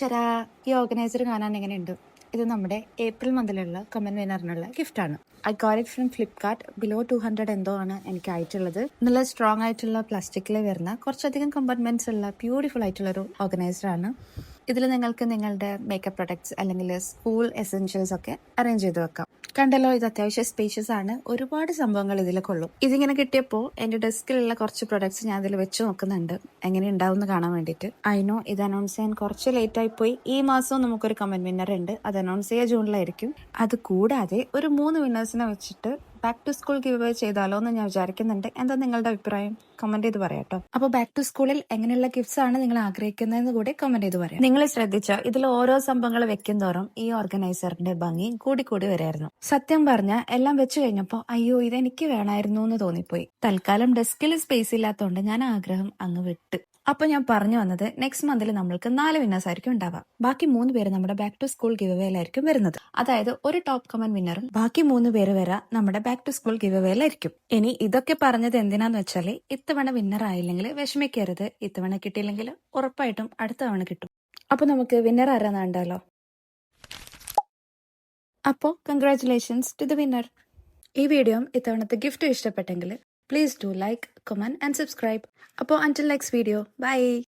ചരാ ഈ ഓർഗനൈസർ കാണാൻ എങ്ങനെയുണ്ട്? ഇത് നമ്മുടെ ഏപ്രിൽ മന്തിലുള്ള കമന്റ് വിന്നറിനുള്ള ഗിഫ്റ്റാണ്. I got it from Flipkart. Below 200 എന്തോ ആണ് എനിക്ക് ആയിട്ടുള്ളത്. നല്ല സ്ട്രോങ് ആയിട്ടുള്ള പ്ലാസ്റ്റിക്കിൽ വരുന്ന കുറച്ചധികം കമ്പാർട്ട്മെന്റ്സ് ഉള്ള ബ്യൂട്ടിഫുൾ ആയിട്ടുള്ള ഒരു ഓർഗനൈസർ ആണ്. ഇതിൽ നിങ്ങൾക്ക് നിങ്ങളുടെ മേക്കപ്പ് പ്രൊഡക്ട്സ് അല്ലെങ്കിൽ സ്കൂൾ എസെൻഷ്യൽസ് ഒക്കെ അറേഞ്ച് ചെയ്ത് വെക്കാം. കണ്ടല്ലോ, ഇത് അത്യാവശ്യം സ്പേഷ്യസ് ആണ്. ഒരുപാട് സംഭവങ്ങൾ ഇതിൽ കൊള്ളും. ഇതിങ്ങനെ കിട്ടിയപ്പോൾ എന്റെ ഡെസ്കിലുള്ള കുറച്ച് പ്രൊഡക്ട്സ് ഞാൻ ഇതിൽ വെച്ച് നോക്കുന്നുണ്ട്, എങ്ങനെ ഉണ്ടാവും കാണാൻ വേണ്ടിയിട്ട്. നോ ഇത് അനൗൺസ് ചെയ്യാൻ കുറച്ച് ലേറ്റ് ആയി പോയി. ഈ മാസവും നമുക്കൊരു കമന്റ് വിന്നർ ഉണ്ട്. അത് അനൗൺസ് ചെയ്യുക ജൂണിലായിരിക്കും. അത് കൂടാതെ ഒരു 3 വിന്നേഴ്സിനെ വെച്ചിട്ട് back to school give away ചെയ്താലോ എന്ന് ഞാൻ വിചാരിക്കുന്നുണ്ട്. എന്താ നിങ്ങളുടെ അഭിപ്രായം? കമന്റ് ചെയ്ത് പറയാട്ടോ. അപ്പോൾ ബാക്ക് ടു സ്കൂളിൽ എങ്ങനെയുള്ള ഗിഫ്റ്റ്സ് ആണ് നിങ്ങൾ ആഗ്രഹിക്കുന്നതെന്ന് കൂടി കമന്റ് ചെയ്ത് പറയാം. നിങ്ങൾ ശ്രദ്ധിച്ചാൽ ഇതിൽ ഓരോ സംഭവങ്ങൾ വെക്കും തോറും ഈ ഓർഗനൈസറിന്റെ ഭംഗി കൂടി കൂടി വരായിരുന്നു. സത്യം പറഞ്ഞാൽ എല്ലാം വെച്ച് കഴിഞ്ഞപ്പോ അയ്യോ ഇതെനിക്ക് വേണമായിരുന്നു എന്ന് തോന്നിപ്പോയി. തൽക്കാലം ഡെസ്കിൽ സ്പേസ് ഇല്ലാത്തതുകൊണ്ട് ഞാൻ ആഗ്രഹം അങ്ങ് വിട്ട്. അപ്പൊ ഞാൻ പറഞ്ഞു വന്നത്, നെക്സ്റ്റ് മന്തിൽ നമ്മൾക്ക് 4 വിന്നേഴ്സ് ആയിരിക്കും ഉണ്ടാവുക. ബാക്കി 3 പേര് നമ്മുടെ ബാക്ക് ടു സ്കൂൾ ഗിവ് അവേയിലായിരിക്കും വരുന്നത്. അതായത് ഒരു ടോപ്പ് കമന്റ് വിന്നറും ബാക്കി 3 പേര് വരെ നമ്മുടെ ബാക്ക് ടു സ്കൂൾ ഗിവ് അവേയിലായിരിക്കും. ഇനി ഇതൊക്കെ പറഞ്ഞത് എന്തിനാന്ന് വെച്ചാല്, ഇത്തവണ വിന്നർ ആയില്ലെങ്കിൽ വിഷമിക്കരുത്. ഇത്തവണ കിട്ടിയില്ലെങ്കിൽ ഉറപ്പായിട്ടും അടുത്ത തവണ കിട്ടും. അപ്പൊ നമുക്ക് വിന്നർ ആരാന്ന് കണ്ടാലോ. അപ്പോ കൺഗ്രാറ്റുലേഷൻസ് ടു ദ വിന്നർ. ഈ വീഡിയോ ഇത്തവണത്തെ ഗിഫ്റ്റ് ഇഷ്ടപ്പെട്ടെങ്കിൽ please do like, comment and subscribe. അപ്പോൾ until next video, bye.